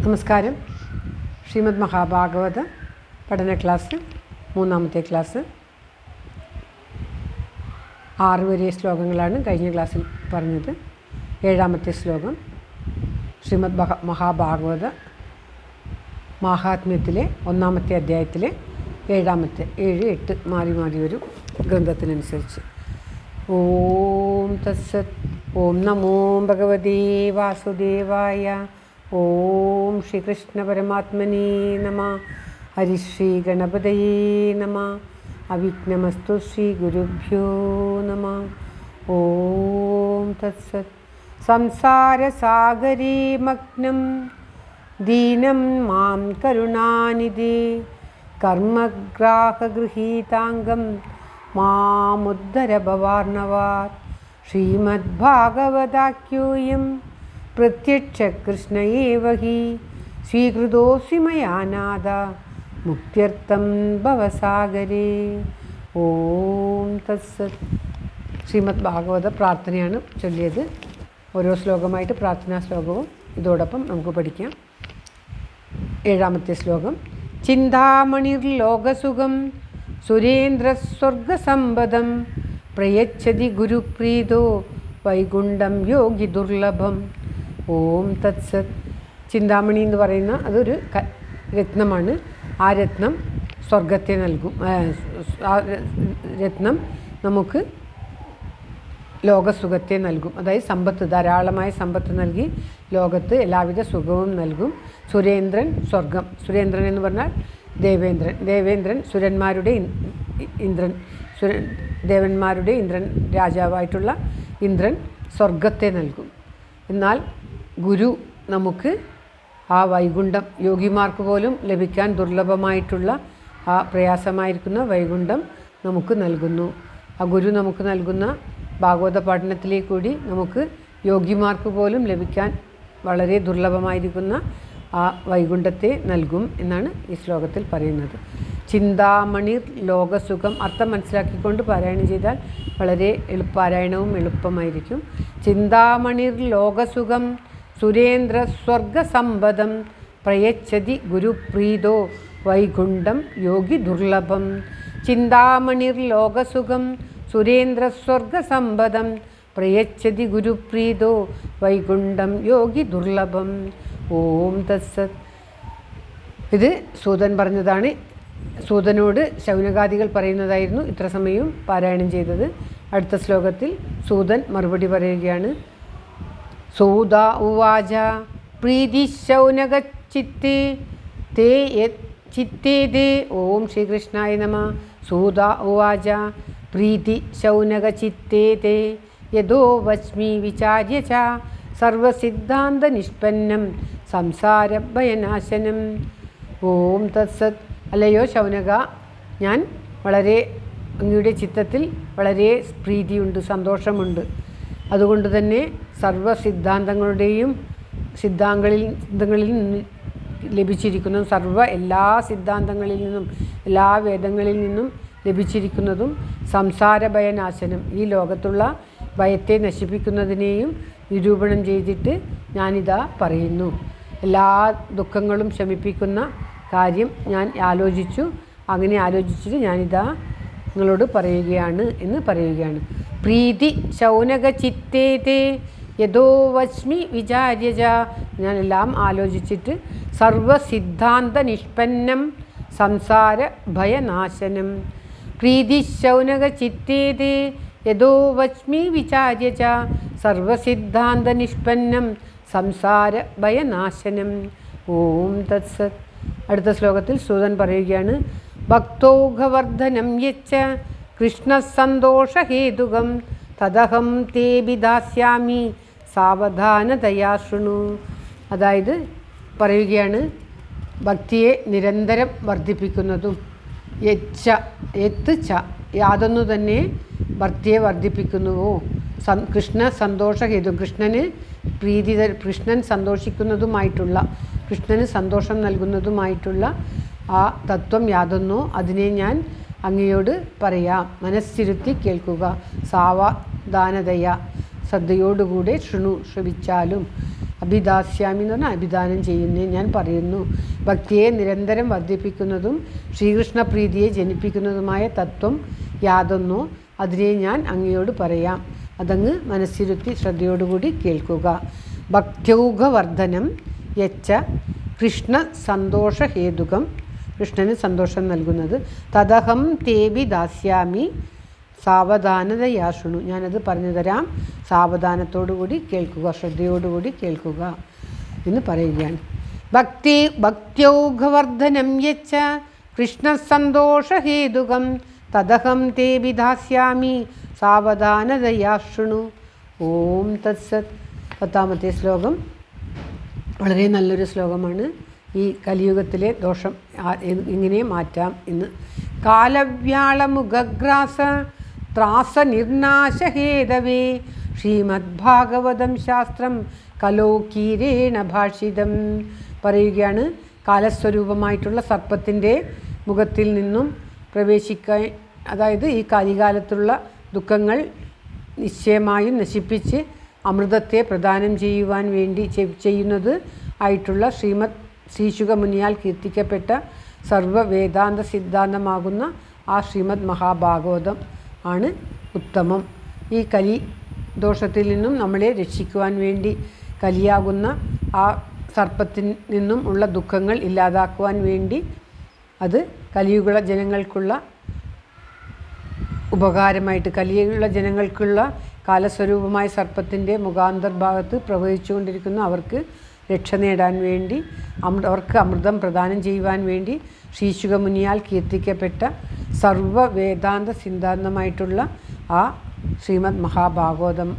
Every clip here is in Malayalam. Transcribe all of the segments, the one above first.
നമസ്കാരം. ശ്രീമദ് മഹാഭാഗവത പഠന ക്ലാസ്, മൂന്നാമത്തെ ക്ലാസ്. 6 വരെ ശ്ലോകങ്ങളാണ് കഴിഞ്ഞ ക്ലാസ്സിൽ പറഞ്ഞത്. 7ാമത്തെ ശ്ലോകം ശ്രീമദ് മഹാഭാഗവത മാഹാത്മ്യത്തിലെ 1ാമത്തെ അധ്യായത്തിലെ 7 8 മാറി മാറി ഒരു ഗ്രന്ഥത്തിനനുസരിച്ച്. ഓം തത്സത്. ഓം നമോ ഭഗവതേ വാസുദേവായ. ഓം ശ്രീകൃഷ്ണ പരമാത്മനേ നമഃ. ഹരിശ്രീ ഗണപതയേ നമഃ. അവിഘ്നമസ്തു ശ്രീ ഗുരുഭ്യോ നമഃ. ഓം തത്സത്. സംസാരസാഗരേ മഗ്നം ദീനം മാം കരുണാനിധേ കർമ്മഗ്രാഹഗൃഹീതാംഗം മാമുദ്ധര ഭവാർണവാത്. ശ്രീമദ്ഭാഗവതാഖ്യോയം പ്രത്യക്ഷകൃഷ്ണ ഏവ ഹി സ്വീകൃതോऽസ്മി മയാ നാഥ മുക്ത്യർത്ഥം ഭവസാഗരേ. ഓം തത്സത്. ശ്രീമദ് ഭാഗവത പ്രാർത്ഥനയാണ് ചൊല്ലിയത്. ഓരോ ശ്ലോകമായിട്ട് പ്രാർത്ഥനാ ശ്ലോകവും ഇതോടൊപ്പം നമുക്ക് പഠിക്കാം. 7ാമത്തെ ശ്ലോകം. ചിന്താമണിർലോകസുഖം സുരേന്ദ്രസ്വർഗസമ്പദം പ്രയച്ഛതി ഗുരുപ്രീതോ വൈകുണ്ഠം യോഗി ദുർലഭം. ഓം തത്സത്. ചിന്താമണി എന്ന് പറയുന്ന അതൊരു രത്നമാണ്. ആ രത്നം സ്വർഗത്തെ നൽകും. ആ രത്നം നമുക്ക് ലോകസുഖത്തെ നൽകും. അതായത് സമ്പത്ത്, ധാരാളമായ സമ്പത്ത് നൽകി ലോകത്ത് എല്ലാവിധ സുഖവും നൽകും. സുരേന്ദ്രൻ സ്വർഗം. സുരേന്ദ്രൻ എന്ന് പറഞ്ഞാൽ ദേവേന്ദ്രൻ. ദേവേന്ദ്രൻ സുരന്മാരുടെ ഇന്ദ്രൻ. ദേവന്മാരുടെ ഇന്ദ്രൻ, രാജാവായിട്ടുള്ള ഇന്ദ്രൻ സ്വർഗത്തെ നൽകും. എന്നാൽ ഗുരു നമുക്ക് ആ വൈകുണ്ഠം, യോഗിമാർക്ക് പോലും ലഭിക്കാൻ ദുർലഭമായിട്ടുള്ള ആ പ്രയാസമായിരിക്കുന്ന വൈകുണ്ഠം നമുക്ക് നൽകുന്നു. ആ ഗുരു നമുക്ക് നൽകുന്ന ഭാഗവത പഠനത്തിലേക്ക് കൂടി നമുക്ക് യോഗിമാർക്ക് പോലും ലഭിക്കാൻ വളരെ ദുർലഭമായിരിക്കുന്ന ആ വൈകുണ്ഠത്തെ നൽകും എന്നാണ് ഈ ശ്ലോകത്തിൽ പറയുന്നത്. ചിന്താമണിർ ലോകസുഖം. അർത്ഥം മനസ്സിലാക്കിക്കൊണ്ട് പാരായണം ചെയ്താൽ വളരെ പാരായണവും എളുപ്പമായിരിക്കും. ചിന്താമണിർ ലോകസുഖം സുരേന്ദ്ര സ്വർഗസമ്പദം പ്രയച്ഛതി ഗുരുപ്രീതോ വൈകുണ്ഠം യോഗി ദുർലഭം. ചിന്താമണിർ ലോകസുഖം സുരേന്ദ്ര സ്വർഗസമ്പദം പ്രയച്ഛതി ഗുരുപ്രീതോ വൈകുണ്ഠം യോഗി ദുർലഭം. ഓം തത്സത്. ഇത് സൂതൻ പറഞ്ഞതാണ്. സൂതനോട് ശൗനകാദികൾ പറയുന്നതായിരുന്നു ഇത്ര സമയവും പാരായണം ചെയ്തത്. അടുത്ത ശ്ലോകത്തിൽ സൂതൻ മറുപടി പറയുകയാണ്. സൂത ഉവാച പ്രീതി ശൗനകചിത്തേ തേ ചിത്തേ തേ. ഓം ശ്രീകൃഷ്ണായ നമഃ. സൂത ഉവാച പ്രീതി ശൗനകചിത്തേ തേ യദോ വച്മി വിചാര്യ ച സർവസിദ്ധാന്തനിഷ്പന്നം സംസാരഭയനാശനം. ഓം തത്സത്. അല്ലയോ ശൗനക, ഞാൻ വളരെ അങ്ങയുടെ ചിത്തത്തിൽ വളരെ പ്രീതിയുണ്ട്, സന്തോഷമുണ്ട്. അതുകൊണ്ട് തന്നെ സർവസിദ്ധാന്തങ്ങളുടെയും സിദ്ധാന്തങ്ങളിൽ നിന്ന് ലഭിച്ചിരിക്കുന്നതും എല്ലാ സിദ്ധാന്തങ്ങളിൽ നിന്നും എല്ലാ വേദങ്ങളിൽ നിന്നും ലഭിച്ചിരിക്കുന്നതും സംസാരഭയനാശനം, ഈ ലോകത്തുള്ള ഭയത്തെ നശിപ്പിക്കുന്നതിനെയും നിരൂപണം ചെയ്തിട്ട് ഞാനിതാ പറയുന്നു. എല്ലാ ദുഃഖങ്ങളും ശമിപ്പിക്കുന്ന കാര്യം ഞാൻ ആലോചിച്ചു. അങ്ങനെ ആലോചിച്ചിട്ട് ഞാനിതാ നിങ്ങളോട് പറയുകയാണ് എന്ന് പറയുകയാണ്. പ്രീതി ശൗനകചിത്തേ തേ യദോ വച്മി വിചാര്യജ. ഞാനെല്ലാം ആലോചിച്ചിട്ട് സർവസിദ്ധാന്ത നിഷ്പന്നം സംസാര ഭയനാശനം. പ്രീതി ശൗനകചിത്തേ തേ യദോ വച്മി വിചാര്യജ സർവസിദ്ധാന്ത നിഷ്പന്നം സംസാര ഭയനാശനം. ഓം തത്സത്. അടുത്ത ശ്ലോകത്തിൽ സൂതൻ പറയുകയാണ്. ഭക്തൗഘവർദ്ധനം യച്ഛ കൃഷ്ണസന്തോഷഹേതുകം തദഹം തേ വിദാസ്യാമി സാവധാനതയാ ശൃണു. അതായത് പറയുകയാണ്, ഭക്തിയെ നിരന്തരം വർദ്ധിപ്പിക്കുന്നതും യാതൊന്നു തന്നെ ഭക്തിയെ വർദ്ധിപ്പിക്കുന്നുവോ. കൃഷ്ണ സന്തോഷഹേതു, കൃഷ്ണൻ സന്തോഷിക്കുന്നതുമായിട്ടുള്ള, കൃഷ്ണന് സന്തോഷം നൽകുന്നതുമായിട്ടുള്ള ആ തത്വം യാതൊന്നോ അതിനെ ഞാൻ അങ്ങയോട് പറയാം. മനസ്സിരുത്തി കേൾക്കുക. സാവധാനതയ, ശ്രദ്ധയോടുകൂടെ ശ്രവിച്ചാലും. അഭിദാസ്യാമി എന്ന് പറഞ്ഞാൽ അഭിദാനം ചെയ്യുന്നേ ഞാൻ പറയുന്നു. ഭക്തിയെ നിരന്തരം വർദ്ധിപ്പിക്കുന്നതും ശ്രീകൃഷ്ണ പ്രീതിയെ ജനിപ്പിക്കുന്നതുമായ തത്വം യാതൊന്നോ അതിനെ ഞാൻ അങ്ങയോട് പറയാം. അതങ്ങ് മനസ്സിരുത്തി ശ്രദ്ധയോടുകൂടി കേൾക്കുക. ഭക്ത്യൗഘവർദ്ധനം യച്ച കൃഷ്ണ സന്തോഷഹേതുകം, കൃഷ്ണന് സന്തോഷം നൽകുന്നത്. തദഹം തേബി ദാസ്യാമി സാവധാനതയാ ശൃണു, ഞാനത് പറഞ്ഞു തരാം, സാവധാനത്തോടുകൂടി കേൾക്കുക, ശ്രദ്ധയോടുകൂടി കേൾക്കുക എന്ന് പറയുകയാണ്. ഭക്ത്യൗഘവർദ്ധനം യച്ച കൃഷ്ണസന്തോഷഹേതുകം തദഹം തേ വിധാസ്യാമി സാവധാനതയാ ശൃണു. ഓം തത്സത്. 10ാമത്തെ ശ്ലോകം വളരെ നല്ലൊരു ശ്ലോകമാണ്. ഈ കലിയുഗത്തിലെ ദോഷം ഇങ്ങനെ മാറ്റാം എന്ന്. കാലവ്യാളമുഖഗ്രാസ ത്രാസനിർനാശഹേതവേ ശ്രീമദ്ഭാഗവതം ശാസ്ത്രം കലോകീരേണ ഭാഷിതം. പറയുകയാണ്, കാലസ്വരൂപമായിട്ടുള്ള സർപ്പത്തിൻ്റെ മുഖത്തിൽ നിന്നും പ്രവേശിക്കാൻ, അതായത് ഈ കലികാലത്തുള്ള ദുഃഖങ്ങൾ നിശ്ചയമായും നശിപ്പിച്ച് അമൃതത്തെ പ്രദാനം ചെയ്യുവാൻ വേണ്ടി ചെയ്യുന്നത് ആയിട്ടുള്ള ശ്രീശുക മുനിയാൽ കീർത്തിക്കപ്പെട്ട സർവവേദാന്ത സിദ്ധാന്തമാകുന്ന ആ ശ്രീമദ് മഹാഭാഗവതം ആണ് ഉത്തമം. ഈ കലി ദോഷത്തിൽ നിന്നും നമ്മളെ രക്ഷിക്കുവാൻ വേണ്ടി, കലിയാകുന്ന ആ സർപ്പത്തിൽ നിന്നും ഉള്ള ദുഃഖങ്ങൾ ഇല്ലാതാക്കുവാൻ വേണ്ടി, അത് കലിയുഗ ജനങ്ങൾക്കുള്ള ഉപകാരമായിട്ട്, കലിയുള്ള ജനങ്ങൾക്കുള്ള കാലസ്വരൂപമായ സർപ്പത്തിൻ്റെ മുഖാന്തർഭാഗത്ത് പ്രവഹിച്ചുകൊണ്ടിരിക്കുന്ന അവർക്ക് രക്ഷ നേടാൻ വേണ്ടി, അവർക്ക് അമൃതം പ്രദാനം ചെയ്യുവാൻ വേണ്ടി ശ്രീശുക മുനിയാൽ കീർത്തിക്കപ്പെട്ട സർവവേദാന്ത സിദ്ധാന്തമായിട്ടുള്ള ആ ശ്രീമദ് മഹാഭാഗവതം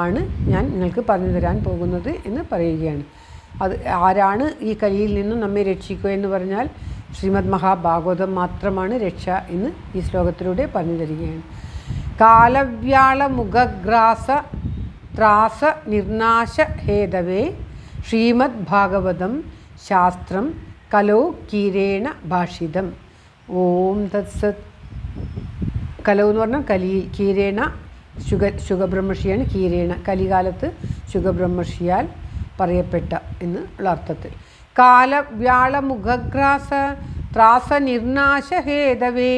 ആണ് ഞാൻ നിങ്ങൾക്ക് പറഞ്ഞു തരാൻ പോകുന്നത് എന്ന് പറയുകയാണ്. അത് ആരാണ് ഈ കലിയിൽ നിന്നും നമ്മെ രക്ഷിക്കുക എന്ന് പറഞ്ഞാൽ ശ്രീമദ് മഹാഭാഗവതം മാത്രമാണ് രക്ഷ എന്ന് ഈ ശ്ലോകത്തിലൂടെ പറഞ്ഞു തരികയാണ്. കാലവ്യാളമുഖഗ്രാസ ത്രാസ നിർനാശ ഹേതവേ ശ്രീമദ് ഭാഗവതം ശാസ്ത്രം കലോ കീരേണ ഭാഷിതം. ഓം തത്സത്. കലോ എന്ന് പറഞ്ഞാൽ കലി, കീരേണ ശുഗബ്രഹ്മർഷിയാണ്. കീരേണ കലികാലത്ത് ശുഗബ്രഹ്മർഷിയാൽ പറയപ്പെട്ട എന്നുള്ള അർത്ഥത്തിൽ. കാലവ്യാളമുഖഗ്രാസ ത്രാസ നിർനാശ ഹേതവേ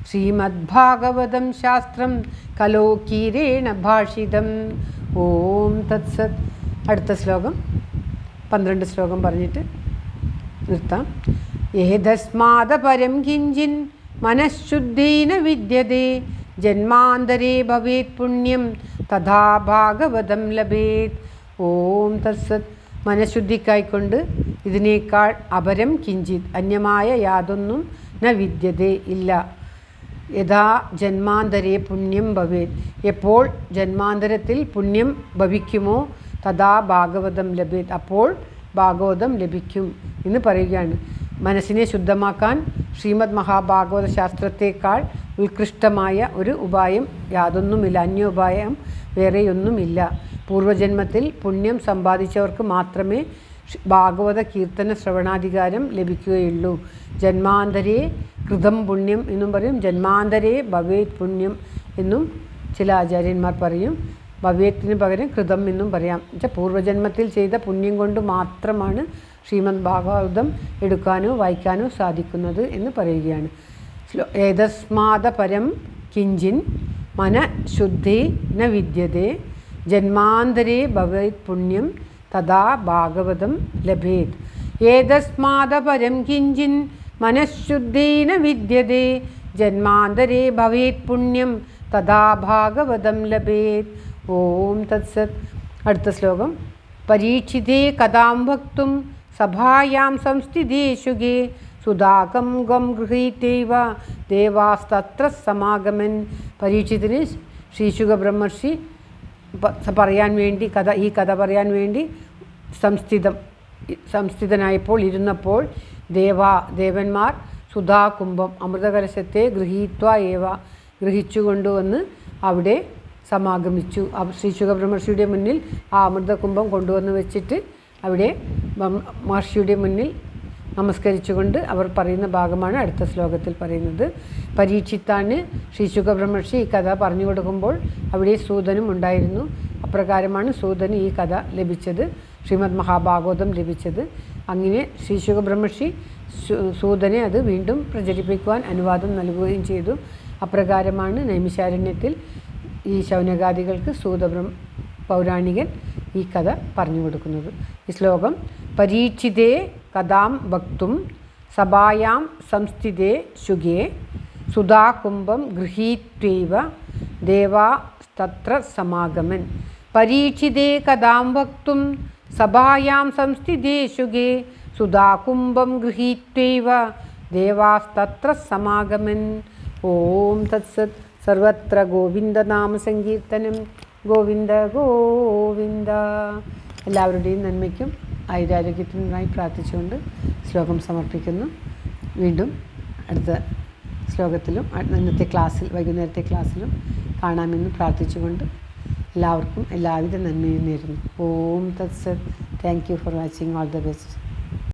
ശ്രീമദ്ഭാഗവതം ശാസ്ത്രം കലോ കീരേണ ഭാഷിതം. ഓം തത്സത്. അടുത്ത ശ്ലോകം 12 ശ്ലോകം പറഞ്ഞിട്ട് നിർത്താം. ഏതസ്മാദപരം കിഞ്ചിൻ മനഃശുദ്ധീന വിദ്യതേ ജന്മാന്തരേ ഭവേത് പുണ്യം തഥാ ഭാഗവതം ലഭേത്. ഓം തത്സത്. മനഃശുദ്ധിക്കായിക്കൊണ്ട് ഇതിനേക്കാൾ അപരം കിഞ്ചിത് അന്യമായ യാതൊന്നും ന വിദ്യതേ ഇല്ല. യഥാ ജന്മാന്തരേ പുണ്യം ഭവേത്, എപ്പോൾ ജന്മാന്തരത്തിൽ പുണ്യം ഭവിക്കുമോ തഥാ ഭാഗവതം ലഭേത്, അപ്പോൾ ഭാഗവതം ലഭിക്കും എന്ന് പറയുകയാണ്. മനസ്സിനെ ശുദ്ധമാക്കാൻ ശ്രീമദ് മഹാഭാഗവത ശാസ്ത്രത്തേക്കാൾ ഉത്കൃഷ്ടമായ ഒരു ഉപായം യാതൊന്നുമില്ല, അന്യോപായം വേറെയൊന്നുമില്ല. പൂർവജന്മത്തിൽ പുണ്യം സമ്പാദിച്ചവർക്ക് മാത്രമേ ഭാഗവത കീർത്തന ശ്രവണാധികാരം ലഭിക്കുകയുള്ളൂ. ജന്മാന്തരേ കൃതം പുണ്യം എന്നും പറയും, ജന്മാന്തരേ ഭവേത് പുണ്യം എന്നും ചില ആചാര്യന്മാർ പറയും. ഭവേത്തിന് പകരം കൃതം എന്നും പറയാം. എന്നുവെച്ചാൽ പൂർവ്വജന്മത്തിൽ ചെയ്ത പുണ്യം കൊണ്ട് മാത്രമാണ് ശ്രീമദ് ഭാഗവതം എടുക്കാനോ വായിക്കാനോ സാധിക്കുന്നത് എന്ന് പറയുകയാണ്. ഏതസ്മാദപരം കിഞ്ചിൻ മനഃശുദ്ധി ന വിദ്യതേ ജന്മാന്തരേ ഭവേത് പുണ്യം തഥാ ഭാഗവതം ലഭേത്. ഏതസ്മാദപരം കിഞ്ചിൻ മനഃശുദ്ധി ന വിദ്യതേ ജന്മാന്തരേ ഭവേത് പുണ്യം തഥാ ഭാഗവതം ലഭേത്. ഓം തത്സത്. അടുത്ത ശ്ലോകം. പരീക്ഷിതേ കഥാം വക്തും സഭായാം സംസ്ഥിതേ ശുഗേ സുധാകം ഗം ഗൃഹീതൈവ ദേവാസ്തത്ര സമാഗമൻ. പരീക്ഷിതിന് ശ്രീശുക ബ്രഹ്മർഷി പറയാൻ വേണ്ടി ഈ കഥ പറയാൻ വേണ്ടി സംസ്ഥിതനായപ്പോൾ ഇരുന്നപ്പോൾ ദേവന്മാർ സുധാകുംഭം അമൃതകലശത്തെ ഗ്രഹിച്ചുകൊണ്ടുവന്ന് അവിടെ സമാഗമിച്ചു. ശ്രീശുക ബ്രഹ്മർഷിയുടെ മുന്നിൽ ആ അമൃതകുംഭം കൊണ്ടുവന്ന് വെച്ചിട്ട് അവിടെ മഹർഷിയുടെ മുന്നിൽ നമസ്കരിച്ചുകൊണ്ട് അവർ പറയുന്ന ഭാഗമാണ് അടുത്ത ശ്ലോകത്തിൽ പറയുന്നത്. പരീക്ഷിത്താണ് ശ്രീശുക ബ്രഹ്മർഷി ഈ കഥ പറഞ്ഞു കൊടുക്കുമ്പോൾ അവിടെ സൂതനും ഉണ്ടായിരുന്നു. അപ്രകാരമാണ് സൂതന് ഈ കഥ ലഭിച്ചത്. ശ്രീമദ് മഹാഭാഗവതം ലഭിച്ചത്. അങ്ങനെ ശ്രീ ശുകബ്രഹ്മർഷി സൂതനെ അത് വീണ്ടും പ്രചരിപ്പിക്കുവാൻ അനുവാദം നൽകുകയും ചെയ്തു. അപ്രകാരമാണ് നൈമിശാരണ്യത്തിൽ ഈ ശൗനകാദികൾക്ക് പൗരാണികൻ ഈ കഥ പറഞ്ഞു കൊടുക്കുന്നത്. ഈ ശ്ലോകം: പരീക്ഷിതേ കഥാം വക്തും സഭായാം സംസ്ഥിതേ ശുകേ സുധാകുംഭം ഗൃഹീത്വൈവ ദേവാസ്തത്ര സമാഗമൻ. പരീക്ഷിതേ കഥാം വക്തും സഭായാം സംസ്ഥിതേ ശുകേ സുധാകുംഭം ഗൃഹീത്വൈവ ദേവാസ്തത്ര സമാഗമൻ. ഓം തത്സത്. സർവത്ര ഗോവിന്ദനാമസങ്കീർത്തനം. ഗോവിന്ദ ഗോവിന്ദ. എല്ലാവരുടെയും നന്മയ്ക്കും ആയുരാരോഗ്യത്തിനുമായി പ്രാർത്ഥിച്ചുകൊണ്ട് ശ്ലോകം സമർപ്പിക്കുന്നു. വീണ്ടും അടുത്ത ശ്ലോകത്തിലും ഇന്നത്തെ ക്ലാസ്സിൽ, വൈകുന്നേരത്തെ ക്ലാസ്സിലും കാണാമെന്ന് പ്രാർത്ഥിച്ചുകൊണ്ട് എല്ലാവർക്കും എല്ലാവിധ നന്മയും നേരുന്നു. ഓം തത്സത്. Thank you for watching. All the best.